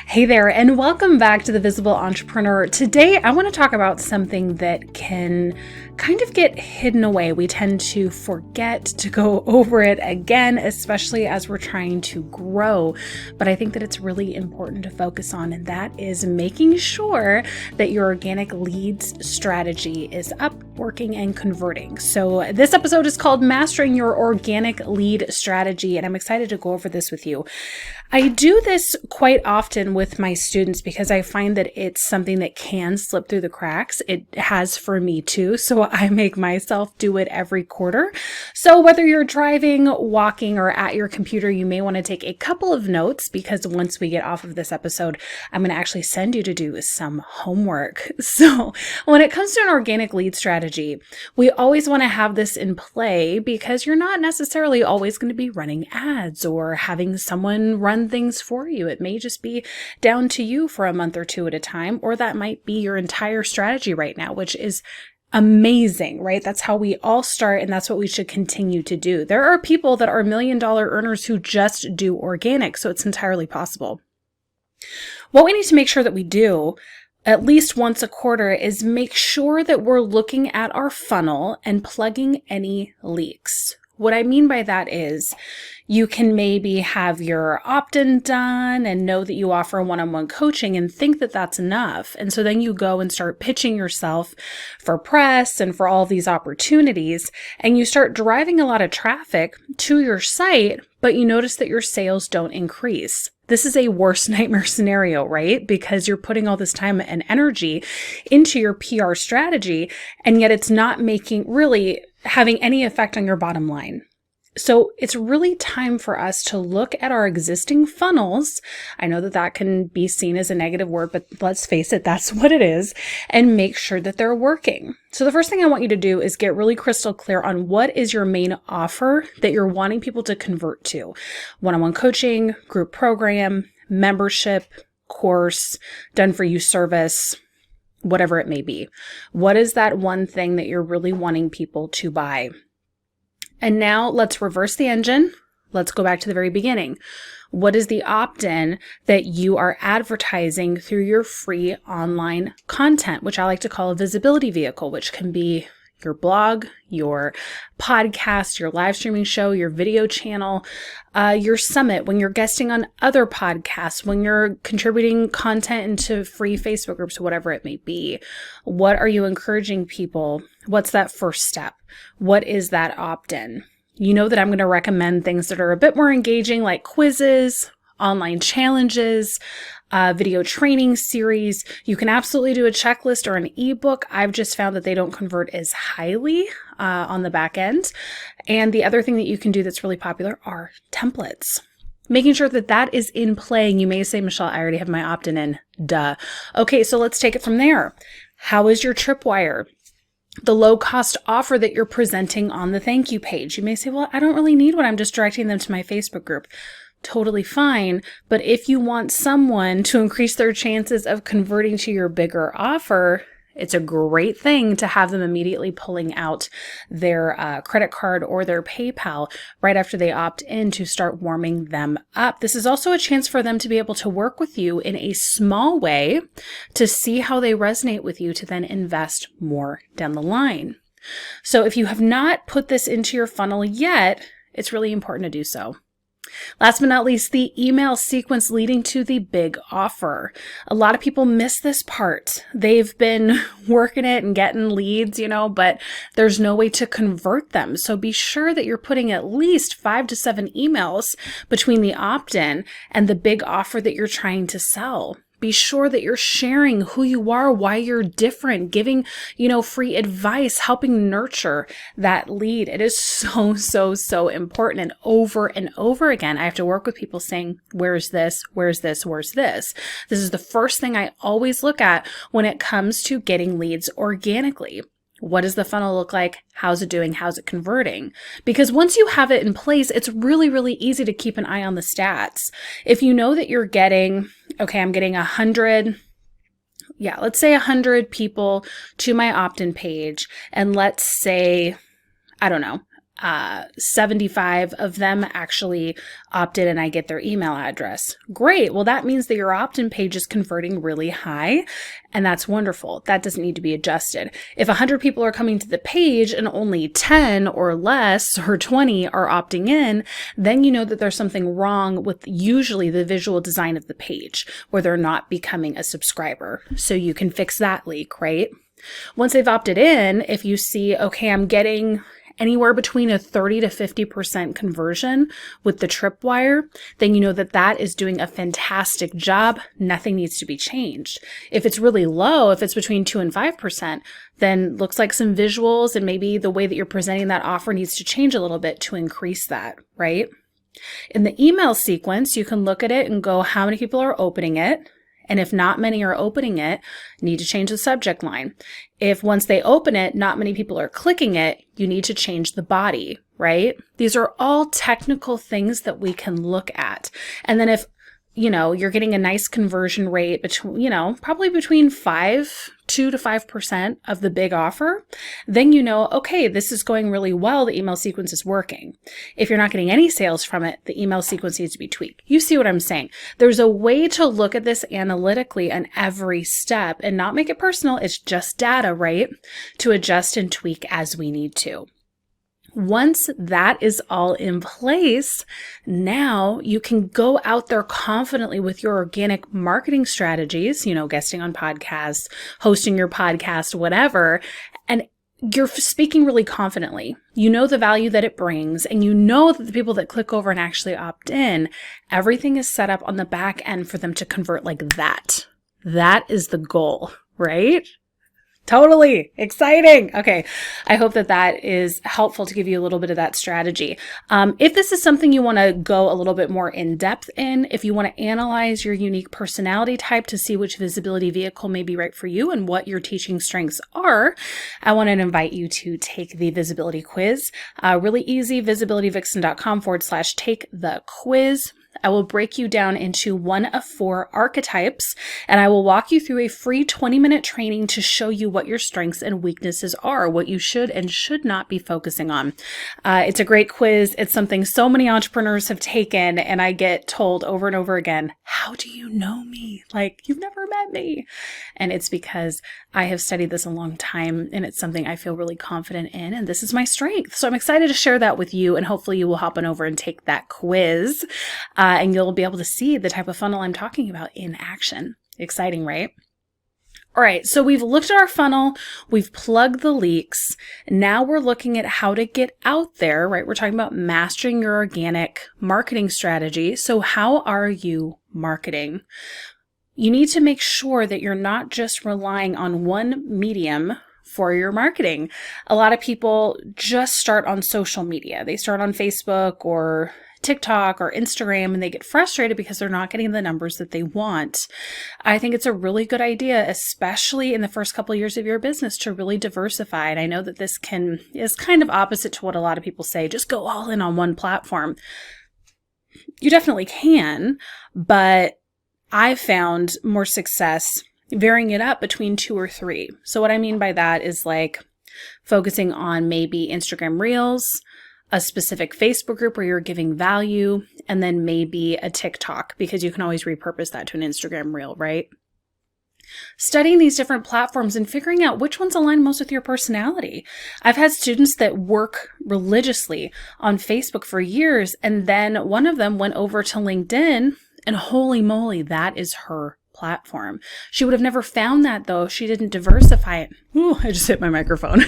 Hey there, and welcome back to the Visible Entrepreneur. Today, I want to talk about something that can kind of get hidden away. We tend to forget to go over it again, especially as we're trying to grow. But I think that it's really important to focus on, and that is making sure that your organic leads strategy is up, working, and converting. So this episode is called Mastering Your Organic Lead Strategy, and I'm excited to go over this with you. I do this quite often with my students because I find that it's something that can slip through the cracks. It has for me too, so I make myself do it every quarter. So whether you're driving, walking, or at your computer, you may want to take a couple of notes because once we get off of this episode, I'm going to actually send you to do some homework. So when it comes to an organic lead strategy, we always want to have this in play because you're not necessarily always going to be running ads or having someone run things for you. It may just be down to you for a month or two at a time, or that might be your entire strategy right now, which is amazing, right? That's how we all start, and that's what we should continue to do. There are people that are $1 million earners who just do organic, so it's entirely possible. What we need to make sure that we do at least once a quarter is make sure that we're looking at our funnel and plugging any leaks. What I mean by that is you can maybe have your opt-in done and know that you offer one-on-one coaching and think that that's enough. And so then you go and start pitching yourself for press and for all these opportunities, and you start driving a lot of traffic to your site, but you notice that your sales don't increase. This is a worst nightmare scenario, right? Because you're putting all this time and energy into your PR strategy, and yet it's not really having any effect on your bottom line. So it's really time for us to look at our existing funnels. I know that that can be seen as a negative word, but let's face it, that's what it is, and make sure that they're working. So the first thing I want you to do is get really crystal clear on what is your main offer that you're wanting people to convert to. One-on-one coaching, group program, membership, course, done-for-you service, whatever it may be. What is that one thing that you're really wanting people to buy? And now let's reverse the engine. Let's go back to the very beginning. What is the opt-in that you are advertising through your free online content, which I like to call a visibility vehicle, which can be your blog, your podcast, your live streaming show, your video channel, your summit, when you're guesting on other podcasts, when you're contributing content into free Facebook groups, whatever it may be. What are you encouraging people? What's that first step? What is that opt-in? You know that I'm going to recommend things that are a bit more engaging, like quizzes, online challenges, video training series. You can absolutely do a checklist or an ebook. I've just found that they don't convert as highly on the back end. And the other thing that you can do that's really popular are templates. Making sure that that is in play. And you may say, Michelle, I already have my opt-in in. Duh. Okay, so let's take it from there. How is your tripwire? The low-cost offer that you're presenting on the thank you page. You may say, well, I don't really need one. I'm just directing them to my Facebook group. Totally fine. But if you want someone to increase their chances of converting to your bigger offer, it's a great thing to have them immediately pulling out their credit card or their PayPal right after they opt in to start warming them up. This is also a chance for them to be able to work with you in a small way to see how they resonate with you to then invest more down the line. So if you have not put this into your funnel yet, it's really important to do so. Last but not least, the email sequence leading to the big offer. A lot of people miss this part. They've been working it and getting leads, but there's no way to convert them. So be sure that you're putting at least 5 to 7 emails between the opt-in and the big offer that you're trying to sell. Be sure that you're sharing who you are, why you're different, giving, free advice, helping nurture that lead. It is so, so, so important. And over again, I have to work with people saying, where's this? Where's this? Where's this? This is the first thing I always look at when it comes to getting leads organically. What does the funnel look like? How's it doing? How's it converting? Because once you have it in place, it's really, really easy to keep an eye on the stats. If you know that you're getting, I'm getting 100, let's say 100 people to my opt-in page. And let's say, 75 of them actually opt in and I get their email address. Great. Well, that means that your opt-in page is converting really high, and that's wonderful. That doesn't need to be adjusted. If 100 people are coming to the page and only 10 or less or 20 are opting in, then you know that there's something wrong with usually the visual design of the page where they're not becoming a subscriber. So you can fix that leak, right? Once they've opted in, if you see, okay, I'm getting anywhere between a 30 to 50% conversion with the tripwire, then you know that that is doing a fantastic job. Nothing needs to be changed. If it's really low, if it's between 2 and 5%, then looks like some visuals and maybe the way that you're presenting that offer needs to change a little bit to increase that, right? In the email sequence, you can look at it and go, how many people are opening it? And if not many are opening it, need to change the subject line. If once they open it, not many people are clicking it, you need to change the body, right? These are all technical things that we can look at. And then if, you're getting a nice conversion rate between, probably between 2 to 5% of the big offer, then okay, this is going really well. The email sequence is working. If you're not getting any sales from it, the email sequence needs to be tweaked. You see what I'm saying? There's a way to look at this analytically on every step and not make it personal. It's just data, right? To adjust and tweak as we need to. Once that is all in place, now you can go out there confidently with your organic marketing strategies, guesting on podcasts, hosting your podcast, whatever, and you're speaking really confidently. You know the value that it brings, and you know that the people that click over and actually opt in, everything is set up on the back end for them to convert like that. That is the goal, right? Totally exciting. Okay. I hope that is helpful to give you a little bit of that strategy. If this is something you want to go a little bit more in depth in, if you want to analyze your unique personality type to see which visibility vehicle may be right for you and what your teaching strengths are, I want to invite you to take the visibility quiz. Really easy, visibilityvixen.com/take the quiz. I will break you down into one of 4 archetypes, and I will walk you through a free 20-minute training to show you what your strengths and weaknesses are, what you should and should not be focusing on. It's a great quiz. It's something so many entrepreneurs have taken, and I get told over and over again, how do you know me? Like, you've never met me. And it's because I have studied this a long time, and it's something I feel really confident in, and this is my strength. So I'm excited to share that with you, and hopefully you will hop on over and take that quiz. And you'll be able to see the type of funnel I'm talking about in action. Exciting, right? All right, so we've looked at our funnel, we've plugged the leaks. Now we're looking at how to get out there, right? We're talking about mastering your organic marketing strategy. So how are you marketing? You need to make sure that you're not just relying on one medium for your marketing. A lot of people just start on social media. They start on Facebook or TikTok or Instagram, and they get frustrated because they're not getting the numbers that they want. I think it's a really good idea, especially in the first couple of years of your business, to really diversify. And I know that this is kind of opposite to what a lot of people say, just go all in on one platform. You definitely can, but I've found more success varying it up between 2 or 3. So what I mean by that is like focusing on maybe Instagram Reels, a specific Facebook group where you're giving value, and then maybe a TikTok, because you can always repurpose that to an Instagram Reel, right? Studying these different platforms and figuring out which ones align most with your personality. I've had students that work religiously on Facebook for years, and then one of them went over to LinkedIn, and holy moly, that is her platform. She would have never found that though if she didn't diversify it. Ooh, I just hit my microphone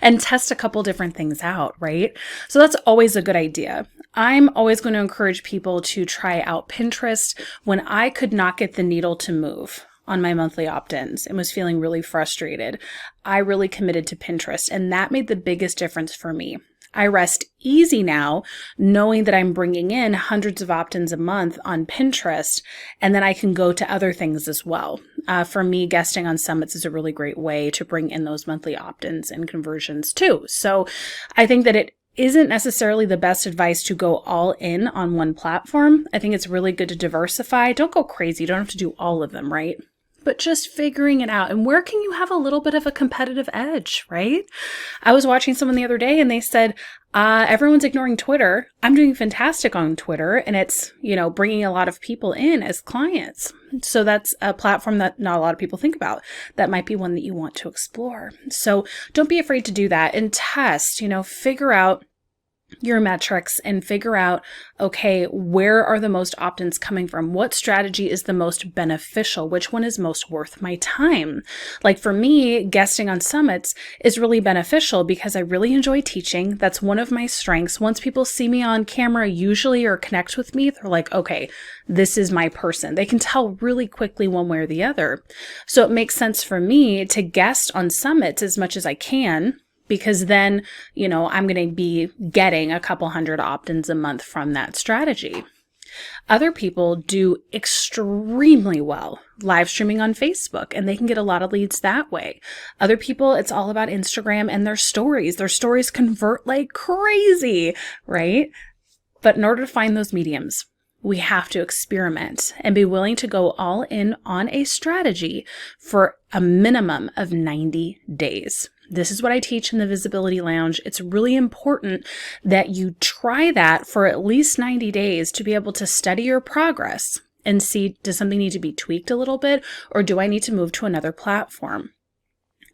and test a couple different things out, right? So that's always a good idea. I'm always going to encourage people to try out Pinterest when I could not get the needle to move on my monthly opt-ins and was feeling really frustrated. I really committed to Pinterest, and that made the biggest difference for me. I rest easy now knowing that I'm bringing in hundreds of opt-ins a month on Pinterest, and then I can go to other things as well. For me, guesting on summits is a really great way to bring in those monthly opt-ins and conversions too. So I think that it isn't necessarily the best advice to go all in on one platform. I think it's really good to diversify. Don't go crazy. You don't have to do all of them, right? but just figuring it out. And where can you have a little bit of a competitive edge, right? I was watching someone the other day and they said, everyone's ignoring Twitter. I'm doing fantastic on Twitter, and it's, bringing a lot of people in as clients. So that's a platform that not a lot of people think about. That might be one that you want to explore. So don't be afraid to do that and test, figure out your metrics and figure out, okay, where are the most opt-ins coming from? What strategy is the most beneficial? Which one is most worth my time? Like for me, guesting on summits is really beneficial because I really enjoy teaching. That's one of my strengths. Once people see me on camera usually or connect with me, they're like, okay, this is my person. They can tell really quickly one way or the other. So it makes sense for me to guest on summits as much as I can, because then, I'm going to be getting a couple hundred opt-ins a month from that strategy. Other people do extremely well live streaming on Facebook, and they can get a lot of leads that way. Other people, it's all about Instagram and their stories. Their stories convert like crazy, right? But in order to find those mediums, we have to experiment and be willing to go all in on a strategy for a minimum of 90 days. This is what I teach in the Visibility Lounge. It's really important that you try that for at least 90 days to be able to study your progress and see, does something need to be tweaked a little bit, or do I need to move to another platform?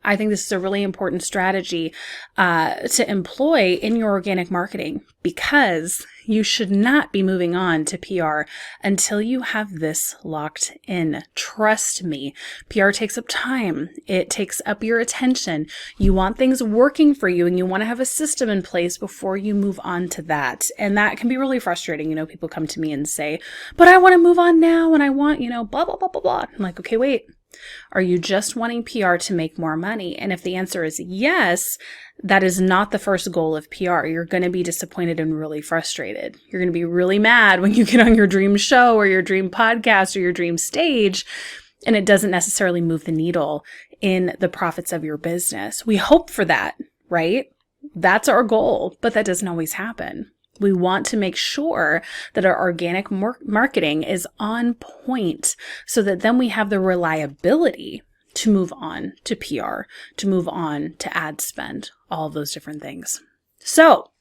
I think this is a really important strategy to employ in your organic marketing, because you should not be moving on to PR until you have this locked in. Trust me, PR takes up time. It takes up your attention. You want things working for you, and you want to have a system in place before you move on to that. And that can be really frustrating. People come to me and say, but I want to move on now, and I want, blah, blah, blah, blah, blah. I'm like, okay, wait. Are you just wanting PR to make more money? And if the answer is yes, that is not the first goal of PR. You're going to be disappointed and really frustrated. You're going to be really mad when you get on your dream show or your dream podcast or your dream stage, and it doesn't necessarily move the needle in the profits of your business. We hope for that, right? That's our goal, but that doesn't always happen. We want to make sure that our organic marketing is on point so that then we have the reliability to move on to PR, to move on to ad spend, all of those different things. So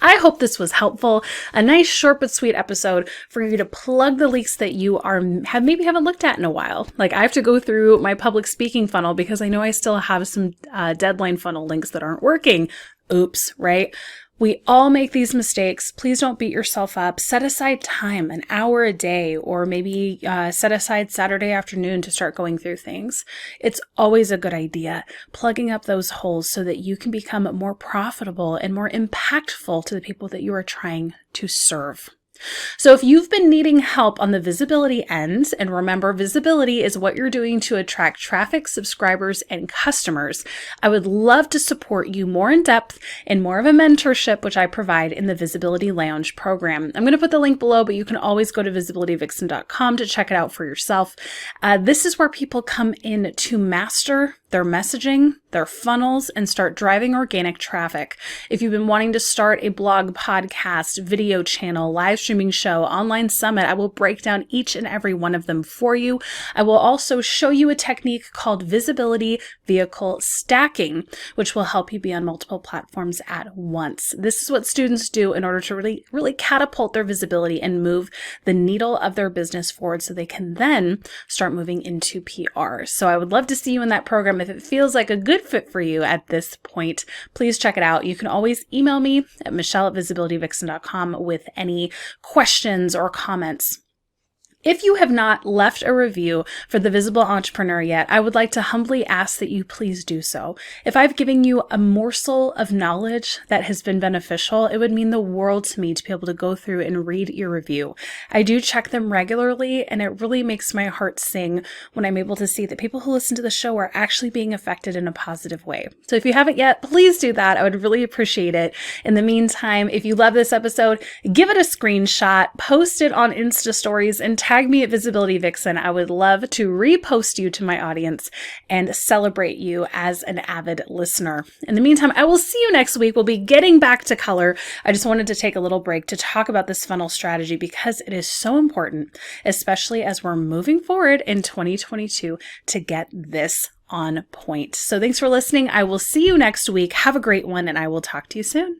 I hope this was helpful. A nice, short but sweet episode for you to plug the leaks that you maybe haven't looked at in a while. Like I have to go through my public speaking funnel because I know I still have some deadline funnel links that aren't working. Oops, right? We all make these mistakes. Please don't beat yourself up. Set aside time, an hour a day, or maybe set aside Saturday afternoon to start going through things. It's always a good idea, plugging up those holes so that you can become more profitable and more impactful to the people that you are trying to serve. So if you've been needing help on the visibility end, and remember, visibility is what you're doing to attract traffic, subscribers, and customers, I would love to support you more in depth and more of a mentorship, which I provide in the Visibility Lounge program. I'm going to put the link below, but you can always go to visibilityvixen.com to check it out for yourself. This is where people come in to master their messaging, their funnels, and start driving organic traffic. If you've been wanting to start a blog, podcast, video channel, live streaming show, online summit, I will break down each and every one of them for you. I will also show you a technique called visibility vehicle stacking, which will help you be on multiple platforms at once. This is what students do in order to really catapult their visibility and move the needle of their business forward so they can then start moving into PR. So I would love to see you in that program. If it feels like a good fit for you at this point, please check it out. You can always email me at michelle@visibilityvixen.com with any questions or comments. If you have not left a review for The Visible Entrepreneur yet, I would like to humbly ask that you please do so. If I've given you a morsel of knowledge that has been beneficial, it would mean the world to me to be able to go through and read your review. I do check them regularly, and it really makes my heart sing when I'm able to see that people who listen to the show are actually being affected in a positive way. So if you haven't yet, please do that. I would really appreciate it. In the meantime, if you love this episode, give it a screenshot, post it on Insta stories, and tag me at Visibility Vixen. I would love to repost you to my audience and celebrate you as an avid listener. In the meantime, I will see you next week. We'll be getting back to color. I just wanted to take a little break to talk about this funnel strategy because it is so important, especially as we're moving forward in 2022 to get this on point. So thanks for listening. I will see you next week. Have a great one, and I will talk to you soon.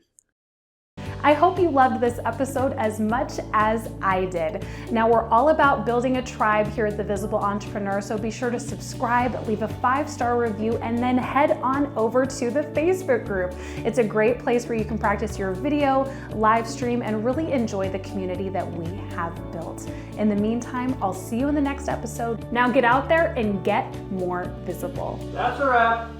I hope you loved this episode as much as I did. Now, we're all about building a tribe here at The Visible Entrepreneur, so be sure to subscribe, leave a 5-star review, and then head on over to the Facebook group. It's a great place where you can practice your video, live stream, and really enjoy the community that we have built. In the meantime, I'll see you in the next episode. Now get out there and get more visible. That's a wrap.